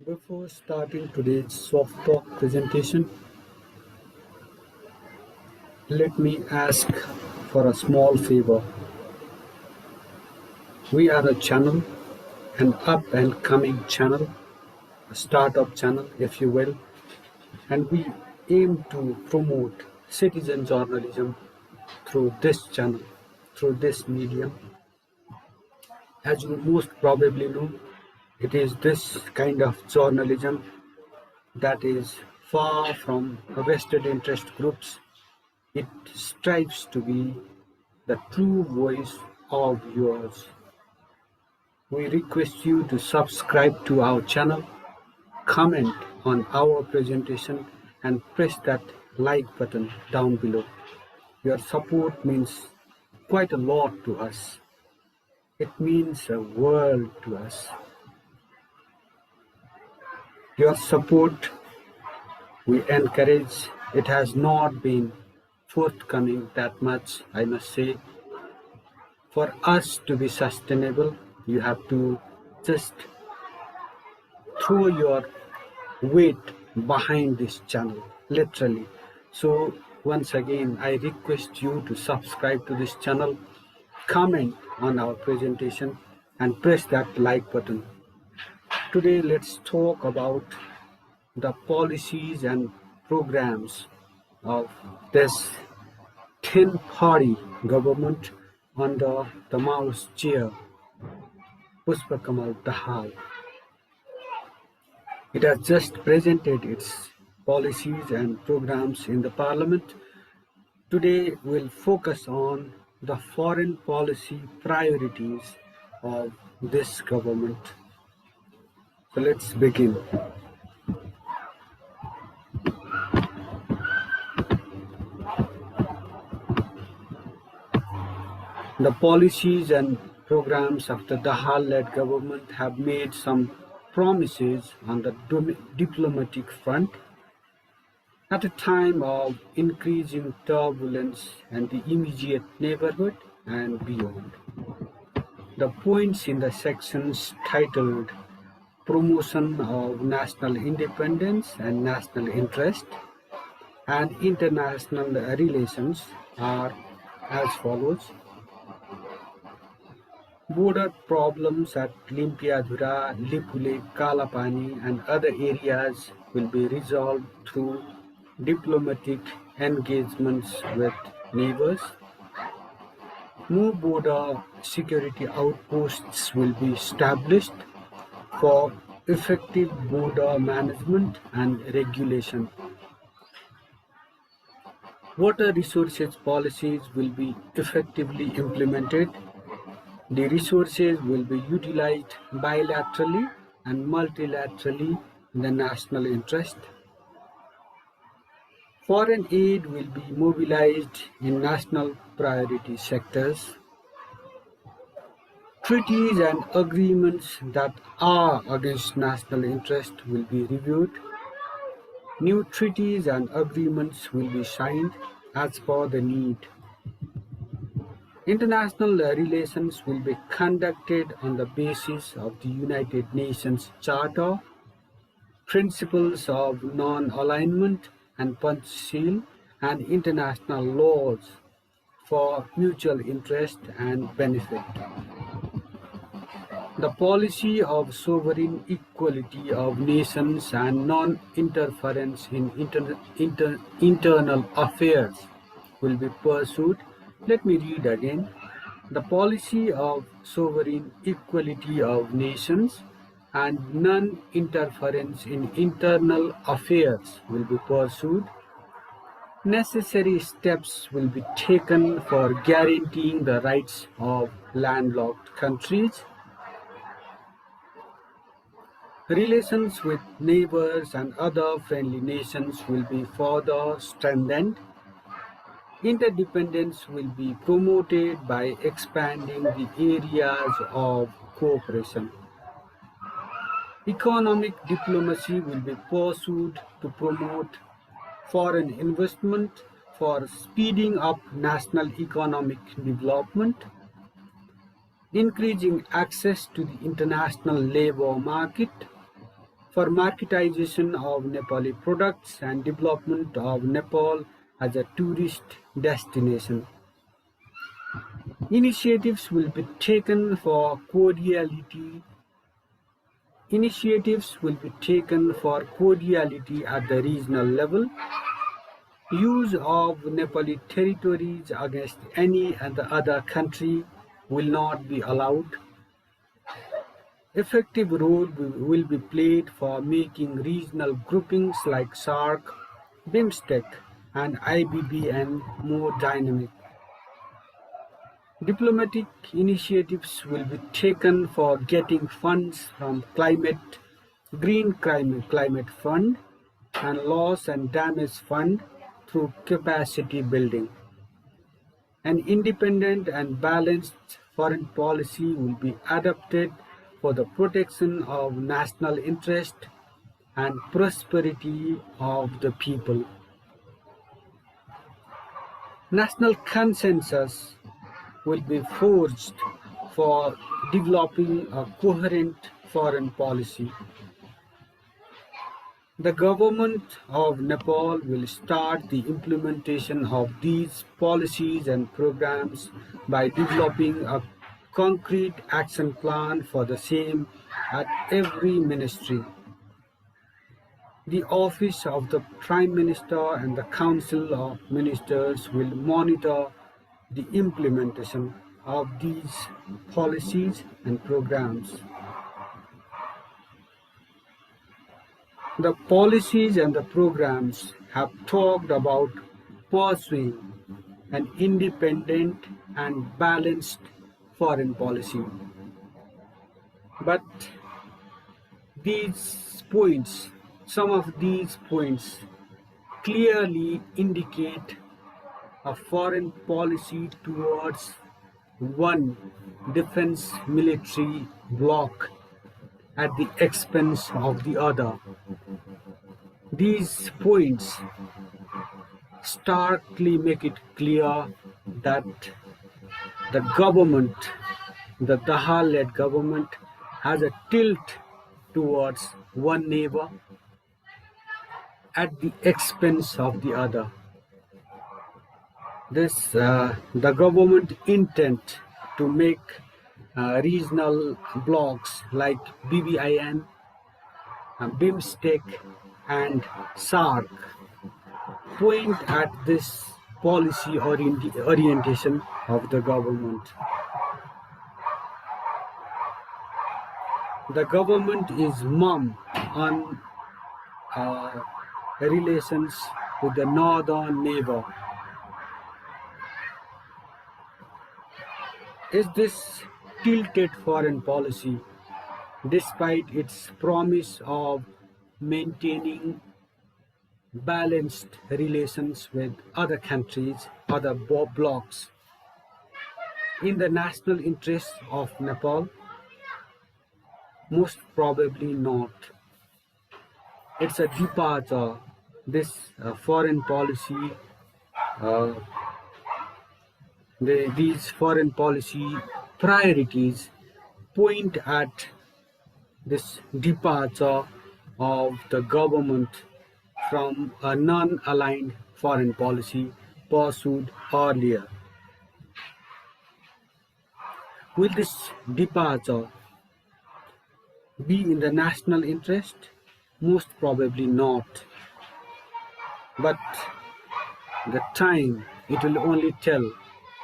Before starting today's soft talk presentation, let me ask for a small favor. We are a channel, an up and coming channel, a startup channel, if you will, and we aim to promote citizen journalism through this channel, through this medium. As you most probably know, it is this kind of journalism that is far from vested interest groups. It strives to be the true voice of yours. We request you to subscribe to our channel, comment on our presentation, and press that like button down below. Your support means quite a lot to us. It means a world to us. Your support we encourage. It has not been forthcoming that much, I must say. For us to be sustainable, you have to just throw your weight behind this channel, literally. So once again, I request you to subscribe to this channel, comment on our presentation, and press that like button. Today, let's talk about the policies and programs of this 10-party government under the Mao's chair, Pushpakamal Dahal. It has just presented its policies and programs in the parliament. Today we'll focus on the foreign policy priorities of this government. So let's begin. The policies and programs of the Dahal-led government have made some promises on the diplomatic front at a time of increasing turbulence in the immediate neighborhood and beyond. The points in the sections titled Promotion of National Independence and National Interest and International Relations are as follows. Border problems at Limpiadhura, Lipule, Kalapani and other areas will be resolved through diplomatic engagements with neighbors. More border security outposts will be established for effective border management and regulation. Water resources policies will be effectively implemented. The resources will be utilized bilaterally and multilaterally in the national interest. Foreign aid will be mobilized in national priority sectors. Treaties and agreements that are against national interest will be reviewed. New treaties and agreements will be signed as per the need. International relations will be conducted on the basis of the United Nations Charter, principles of non-alignment and punchseal, and international laws for mutual interest and benefit. The policy of sovereign equality of nations and non-interference in internal affairs will be pursued. Let me read again. The policy of sovereign equality of nations and non-interference in internal affairs will be pursued. Necessary steps will be taken for guaranteeing the rights of landlocked countries. Relations with neighbors and other friendly nations will be further strengthened. Interdependence will be promoted by expanding the areas of cooperation. Economic diplomacy will be pursued to promote foreign investment for speeding up national economic development. increasing access to the international labor market, for marketization of Nepali products and development of Nepal as a tourist destination. Initiatives will be taken for cordiality Initiatives will be taken for cordiality at the regional level. Use of Nepali territories against any other country will not be allowed. Effective role will be played for making regional groupings like SARC, BIMSTEC, and IBBN more dynamic. Diplomatic initiatives will be taken for getting funds from Green Climate Fund and Loss and Damage Fund through capacity building. An independent and balanced foreign policy will be adopted for the protection of national interest and prosperity of the people. National consensus will be forged for developing a coherent foreign policy. The government of Nepal will start the implementation of these policies and programs by developing a concrete action plan for the same at every ministry. The office of the Prime Minister and the Council of Ministers will monitor the implementation of these policies and programs. The policies and the programs have talked about pursuing an independent and balanced foreign policy. But some of these points clearly indicate a foreign policy towards one defense military bloc at the expense of the other. These points starkly make it clear that the government, the Daha-led government, has a tilt towards one neighbor at the expense of the other. The government intent to make regional blocs like BBIN, BIMSTEC, and SARC point at this policy orientation of the government. The government is mum on relations with the northern neighbor. Is this tilted foreign policy, despite its promise of maintaining balanced relations with other countries, other blocs, in the national interests of Nepal? Most probably not. It's a departure. This foreign policy these foreign policy priorities point at this departure of the government from a non-aligned foreign policy pursued earlier. Will this departure be in the national interest? Most probably not. But the time, it will only tell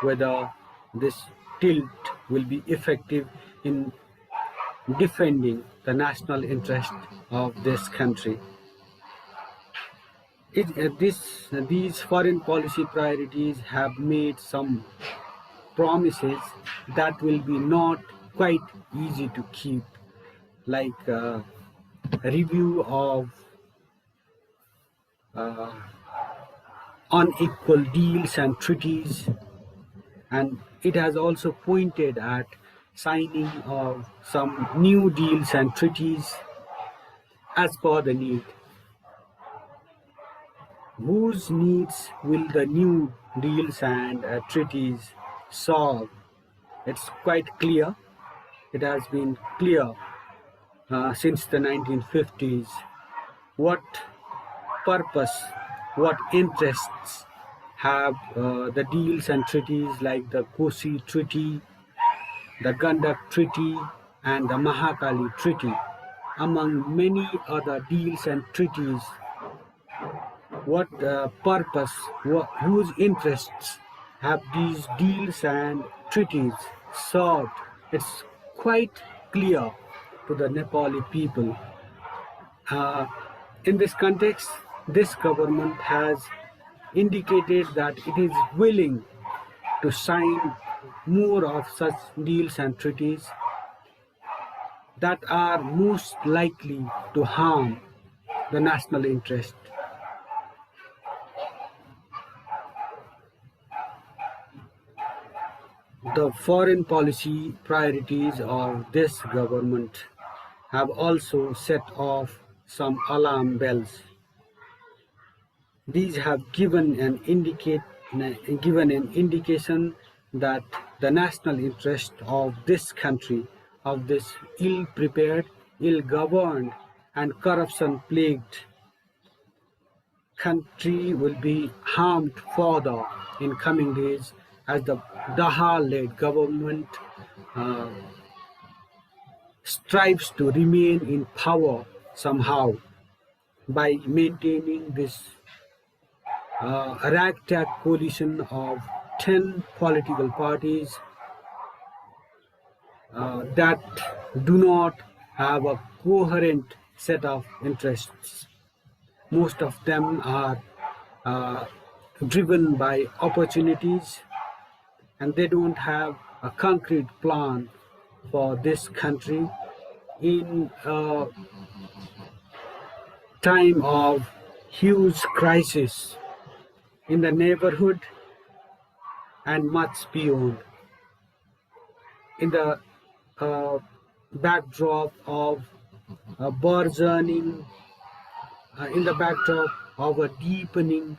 whether this tilt will be effective in defending the national interest of this country. These foreign policy priorities have made some promises that will be not quite easy to keep, like a review of unequal deals and treaties, and it has also pointed at signing of some new deals and treaties as per the need. Whose needs will the new deals and treaties solve? It's quite clear. It has been clear since the 1950s what purpose, what interests have the deals and treaties like the Kosi Treaty, the Gandak Treaty, and the Mahakali Treaty, among many other deals and treaties. What purpose, whose interests have these deals and treaties served? It's quite clear to the Nepali people. Uh, in this context, this government has indicated that it is willing to sign more of such deals and treaties that are most likely to harm the national interest. The foreign policy priorities of this government have also set off some alarm bells. These have given an indication that the national interest of this country, of this ill-prepared, ill-governed, and corruption-plagued country will be harmed further in coming days as the Daha-led government uh, strives to remain in power somehow by maintaining this ragtag coalition of 10 political parties that do not have a coherent set of interests. Most of them are uh, driven by opportunities, and they don't have a concrete plan for this country in a time of huge crisis in the neighborhood and much beyond. In the uh, backdrop of a burgeoning, in the backdrop of a deepening,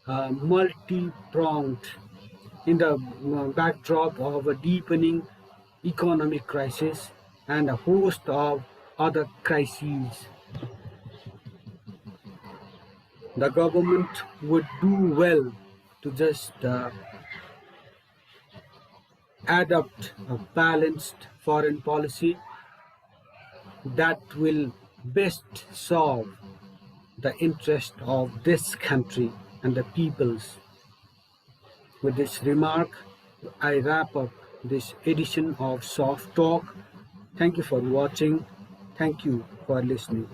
multi-pronged, in the backdrop of a deepening economic crisis and a host of other crises, the government would do well to just adopt a balanced foreign policy that will best serve the interest of this country and the peoples. With this remark, I wrap up this edition of Soft Talk. Thank you for watching. Thank you for listening.